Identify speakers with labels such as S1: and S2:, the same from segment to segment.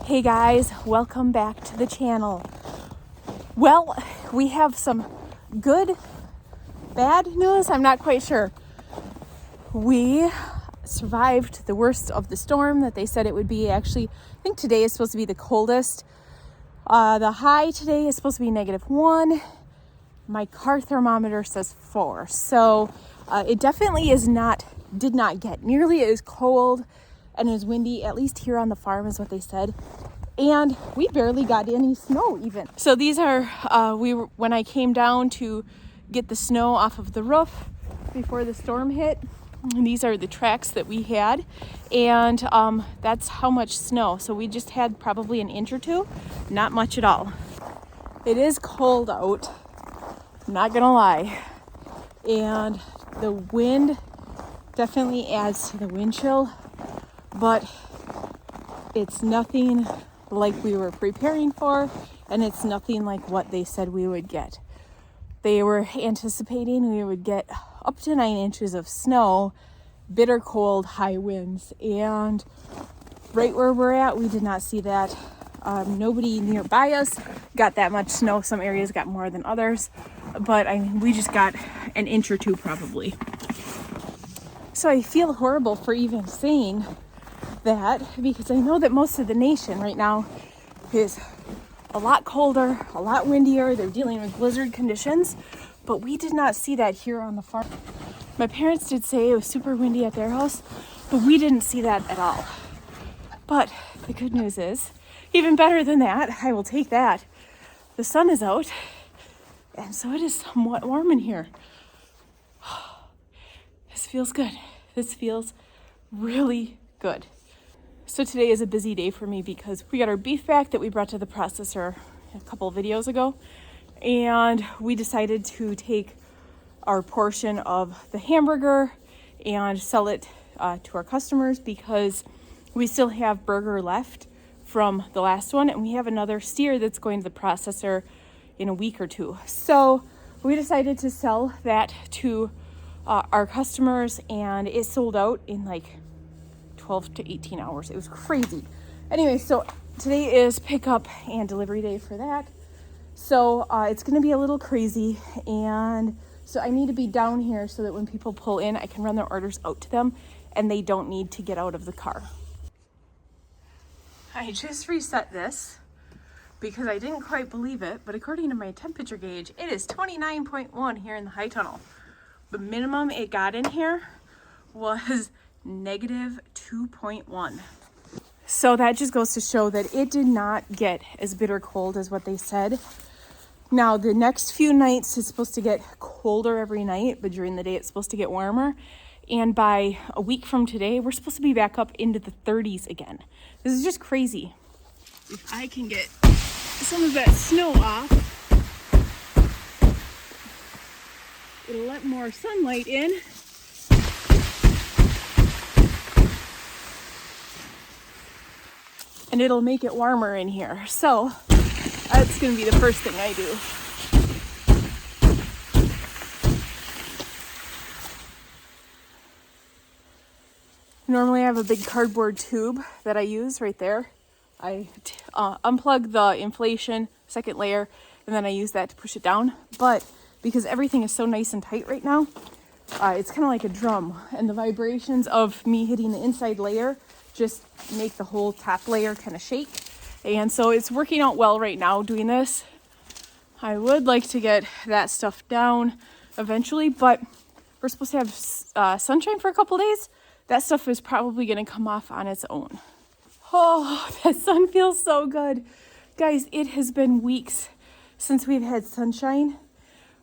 S1: Hey guys, welcome back to the channel. Well, we have some good, bad news. I'm not quite sure. We survived the worst of the storm that they said it would be. Actually, I think today is supposed to be the coldest. The high today is supposed to be -1. My car thermometer says 4. So it definitely did not get nearly as cold and as windy, at least here on the farm is what they said. And we barely got any snow even. So these are, when I came down to get the snow off of the roof before the storm hit, these are the tracks that we had. And that's how much snow. So we just had probably an inch or two, not much at all. It is cold out, I'm not gonna lie. And the wind definitely adds to the wind chill, but it's nothing like we were preparing for, and it's nothing like what they said we would get. They were anticipating we would get up to 9 inches of snow, bitter cold, high winds, and right where we're at, we did not see that. Nobody nearby us got that much snow. Some areas got more than others, but I mean, we just got an inch or two probably. So I feel horrible for even saying that, because I know that most of the nation right now is a lot colder, a lot windier. They're dealing with blizzard conditions, but we did not see that here on the farm. My parents did say it was super windy at their house, but we didn't see that at all. But the good news is, even better than that, I will take that, the sun is out, and so it is somewhat warm in here. This feels good. This feels really good. So today is a busy day for me because we got our beef back that we brought to the processor a couple of videos ago, and we decided to take our portion of the hamburger and sell it to our customers because we still have burger left from the last one, and we have another steer that's going to the processor in a week or two. So we decided to sell that to our customers, and it sold out in like 12 to 18 hours. It was crazy. Anyway, so today is pickup and delivery day for that. So it's going to be a little crazy, and so I need to be down here so that when people pull in, I can run their orders out to them and they don't need to get out of the car. I just reset this because I didn't quite believe it, but according to my temperature gauge, it is 29.1 here in the high tunnel. The minimum it got in here was -2.1. So that just goes to show that it did not get as bitter cold as what they said. Now the next few nights it's supposed to get colder every night, but during the day it's supposed to get warmer. And by a week from today, we're supposed to be back up into the 30s again. This is just crazy. If I can get some of that snow off, it'll let more sunlight in. And it'll make it warmer in here. So that's gonna be the first thing I do. Normally I have a big cardboard tube that I use right there. I unplug the inflation second layer, and then I use that to push it down. But because everything is so nice and tight right now, it's kind of like a drum, and the vibrations of me hitting the inside layer just make the whole top layer kind of shake. And so it's working out well right now doing this. I would like to get that stuff down eventually, but we're supposed to have sunshine for a couple days. That stuff is probably going to come off on its own. Oh, that sun feels so good. Guys, it has been weeks since we've had sunshine.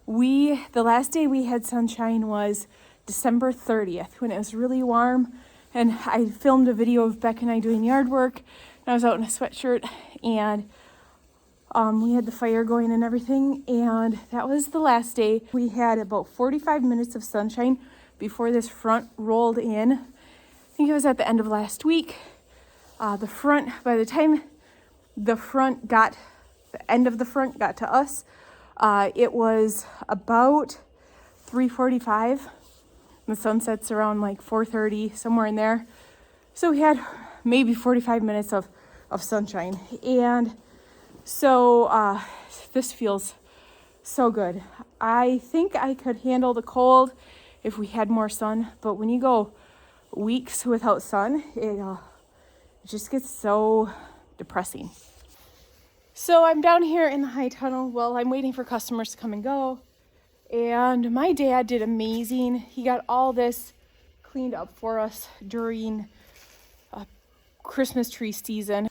S1: The last day we had sunshine was December 30th when it was really warm. And I filmed a video of Beck and I doing yard work. And I was out in a sweatshirt, and we had the fire going and everything. And that was the last day. We had about 45 minutes of sunshine before this front rolled in. I think it was at the end of last week. By the time the end of the front got to us, it was about 3:45. The sun sets around like 4:30, somewhere in there. So we had maybe 45 minutes of of sunshine. And so this feels so good. I think I could handle the cold if we had more sun, but when you go weeks without sun, it just gets so depressing. So I'm down here in the high tunnel. Well, I'm waiting for customers to come and go. And my dad did amazing. He got all this cleaned up for us during Christmas tree season.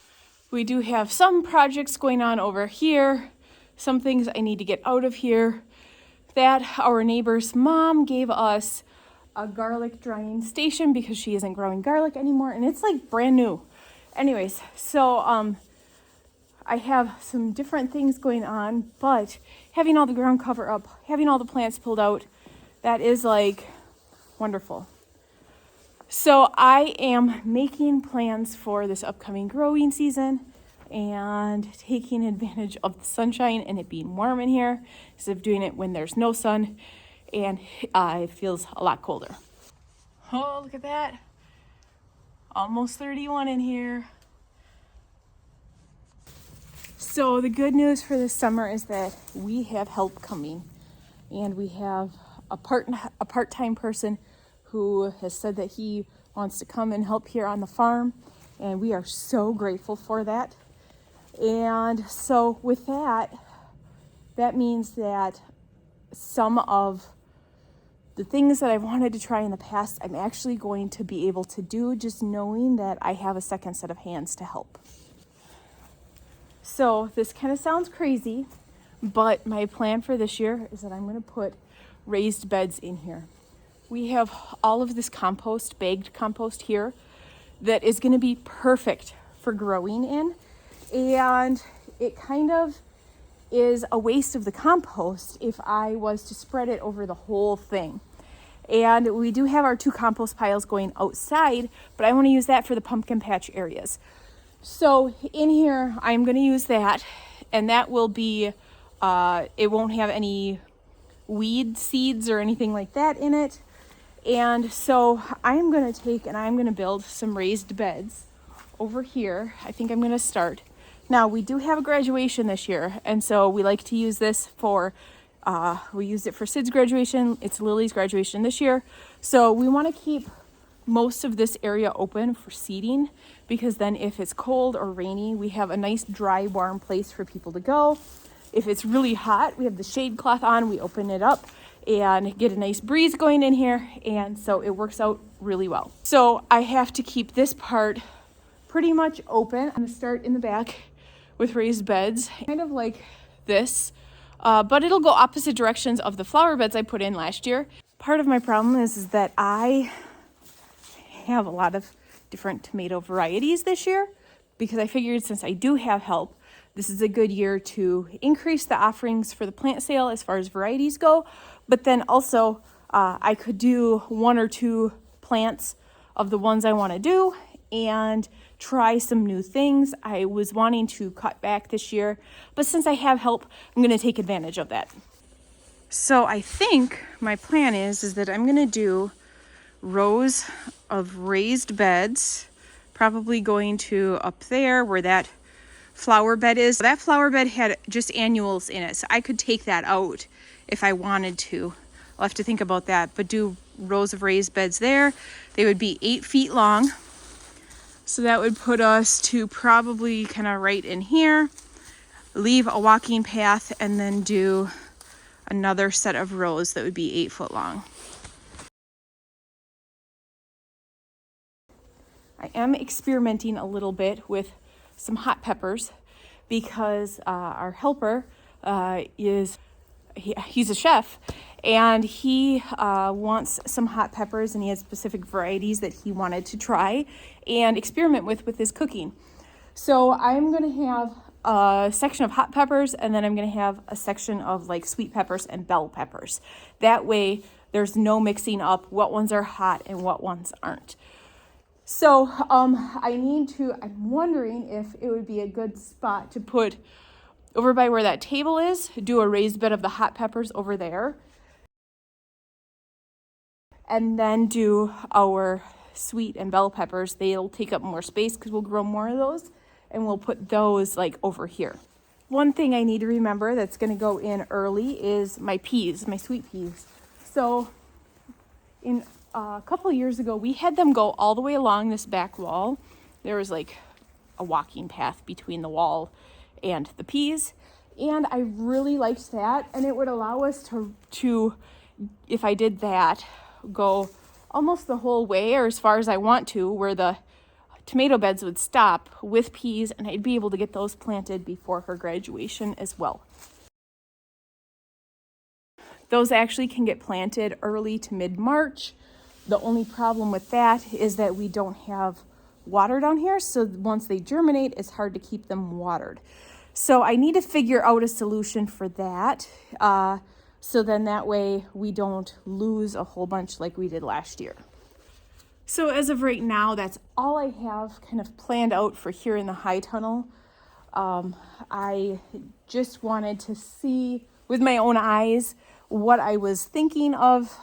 S1: We do have some projects going on over here, some things I need to get out of here. That our neighbor's mom gave us a garlic drying station because she isn't growing garlic anymore, and it's like brand new. Anyways, so I have some different things going on, but having all the ground cover up, having all the plants pulled out, that is like wonderful. So I am making plans for this upcoming growing season and taking advantage of the sunshine and it being warm in here instead of doing it when there's no sun and it feels a lot colder. Oh, look at that. Almost 31 in here. So the good news for this summer is that we have help coming, and we have a part-time person who has said that he wants to come and help here on the farm, and we are so grateful for that. And so with that, that means that some of the things that I've wanted to try in the past, I'm actually going to be able to do, just knowing that I have a second set of hands to help. So this kind of sounds crazy, but my plan for this year is that I'm going to put raised beds in here. We have all of this compost, bagged compost here, that is going to be perfect for growing in. And it kind of is a waste of the compost if I was to spread it over the whole thing. And we do have our 2 compost piles going outside, but I want to use that for the pumpkin patch areas. So in here, I'm going to use that, and that will be, it won't have any weed seeds or anything like that in it. And so I'm going to take and I'm going to build some raised beds over here. I think I'm going to start. Now, we do have a graduation this year, and so we like to use this for, we used it for Sid's graduation. It's Lily's graduation this year. So we want to keep most of this area open for seating, because then if it's cold or rainy, we have a nice dry, warm place for people to go. If it's really hot, we have the shade cloth on, we open it up and get a nice breeze going in here, and so it works out really well. So I have to keep this part pretty much open. I'm gonna start in the back with raised beds, kind of like this, but it'll go opposite directions of the flower beds I put in last year. Part of my problem is that I have a lot of different tomato varieties this year, because I figured since I do have help, this is a good year to increase the offerings for the plant sale as far as varieties go. But then also I could do 1 or 2 plants of the ones I want to do and try some new things. I was wanting to cut back this year, but since I have help, I'm going to take advantage of that. So I think my plan is that I'm going to do rows of raised beds, probably going to up there where that flower bed is. That flower bed had just annuals in it, so I could take that out if I wanted to. I'll have to think about that, but do rows of raised beds there. They would be 8 feet long, so that would put us to probably kind of right in here. Leave a walking path and then do another set of rows that would be 8 foot long. I am experimenting a little bit with some hot peppers because our helper he's a chef, and he wants some hot peppers, and he has specific varieties that he wanted to try and experiment with his cooking. So I'm going to have a section of hot peppers, and then I'm going to have a section of like sweet peppers and bell peppers. That way there's no mixing up what ones are hot and what ones aren't. So I'm wondering if it would be a good spot to put over by where that table is, do a raised bed of the hot peppers over there, and then do our sweet and bell peppers. They'll take up more space because we'll grow more of those. and we'll put those like over here. One thing I need to remember that's going to go in early is my peas, my sweet peas. So in a couple of years ago, we had them go all the way along this back wall. There was like a walking path between the wall and the peas. And I really liked that. And it would allow us to, if I did that, go almost the whole way, or as far as I want to, where the tomato beds would stop with peas, and I'd be able to get those planted before her graduation as well. Those actually can get planted early to mid-March. The only problem with that is that we don't have water down here, so once they germinate, it's hard to keep them watered. So I need to figure out a solution for that, so then that way we don't lose a whole bunch like we did last year. So as of right now, that's all I have kind of planned out for here in the high tunnel. I just wanted to see with my own eyes what I was thinking of.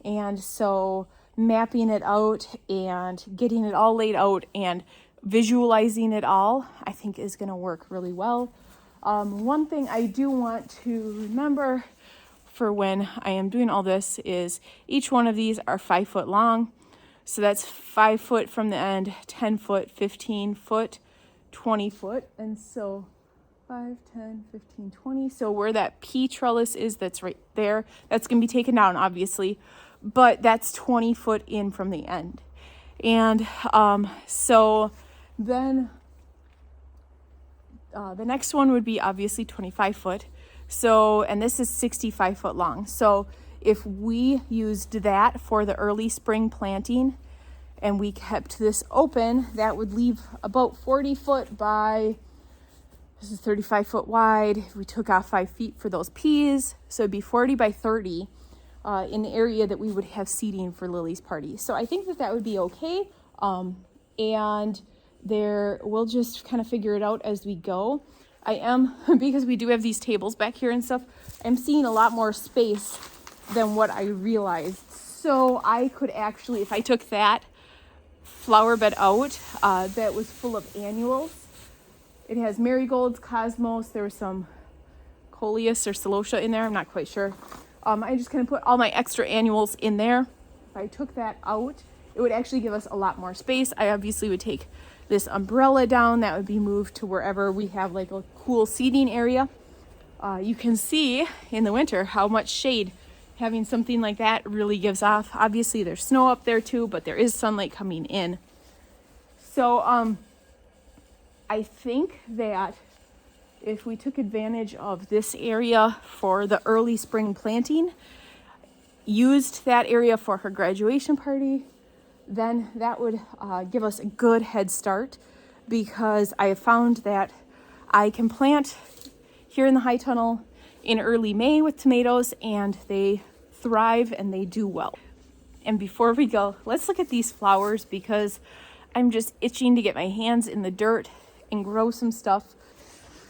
S1: And so mapping it out and getting it all laid out and visualizing it all, I think is going to work really well. One thing I do want to remember for when I am doing all this is each one of these are 5 foot long. So that's 5 foot from the end, 10 foot, 15 foot, 20 foot. And so 5, 10, 15, 20. So where that pea trellis is, that's right there. That's going to be taken down, obviously. But that's 20 foot in from the end. And so then the next one would be obviously 25 foot. So, and this is 65 foot long. So if we used that for the early spring planting and we kept this open, that would leave about 40 foot by, this is 35 foot wide. If we took off 5 feet for those peas, so it'd be 40 by 30 in the area that we would have seating for Lily's party. So I think that that would be okay. And we'll just kind of figure it out as we go. I am, because we do have these tables back here and stuff, I'm seeing a lot more space than what I realized. So I could actually, if I took that flower bed out, that was full of annuals. It has marigolds, cosmos, there was some coleus or celosia in there, I'm not quite sure. I just kind of put all my extra annuals in there. If I took that out, it would actually give us a lot more space. I obviously would take this umbrella down, that would be moved to wherever we have like a cool seating area. You can see in the winter how much shade having something like that really gives off. Obviously there's snow up there too, but there is sunlight coming in. So I think that if we took advantage of this area for the early spring planting, used that area for her graduation party, then that would give us a good head start, because I have found that I can plant here in the high tunnel in early May with tomatoes, and they thrive and they do well. And before we go, let's look at these flowers, because I'm just itching to get my hands in the dirt and grow some stuff.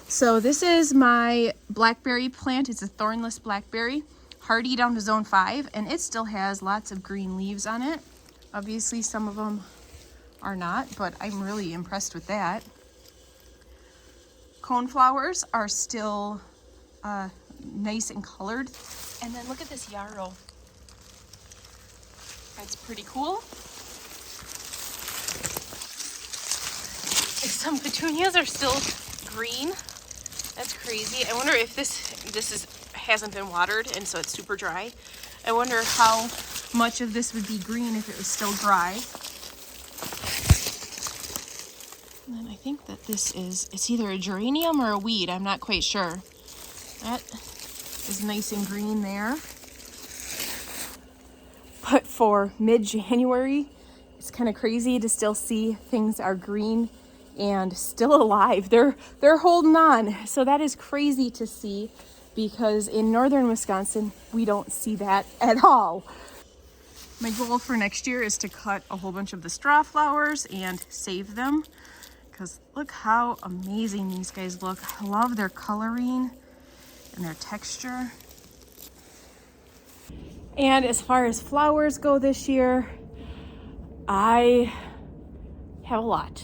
S1: So this is my blackberry plant. It's a thornless blackberry, hardy down to zone 5, and it still has lots of green leaves on it. Obviously some of them are not, but I'm really impressed with that. Coneflowers are still nice and colored. And then look at this yarrow. That's pretty cool. Some petunias are still green. That's crazy. I wonder if this hasn't been watered, and so it's super dry. I wonder how much of this would be green if it was still dry. And then I think that it's either a geranium or a weed. I'm not quite sure. That is nice and green there. But for mid-January, it's kind of crazy to still see things are green and still alive. They're holding on. So that is crazy to see, because in northern Wisconsin, we don't see that at all. My goal for next year is to cut a whole bunch of the straw flowers and save them, because look how amazing these guys look. I love their coloring and their texture. And as far as flowers go this year, I have a lot.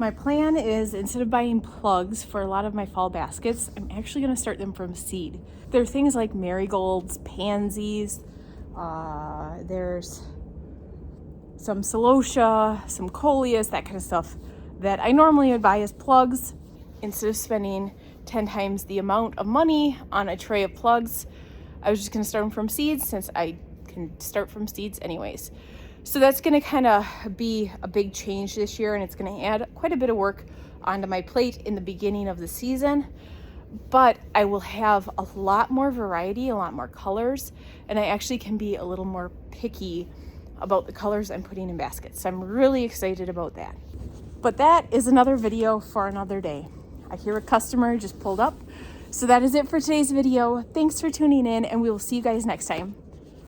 S1: My plan is, instead of buying plugs for a lot of my fall baskets, I'm actually going to start them from seed. There are things like marigolds, pansies, there's some celosia, some coleus, that kind of stuff that I normally would buy as plugs. Instead of spending 10 times the amount of money on a tray of plugs, I was just going to start them from seeds, since I can start from seeds anyways. So that's going to kind of be a big change this year, and it's going to add quite a bit of work onto my plate in the beginning of the season. But I will have a lot more variety, a lot more colors, and I actually can be a little more picky about the colors I'm putting in baskets. So I'm really excited about that. But that is another video for another day. I hear a customer just pulled up. So that is it for today's video. Thanks for tuning in, and we will see you guys next time.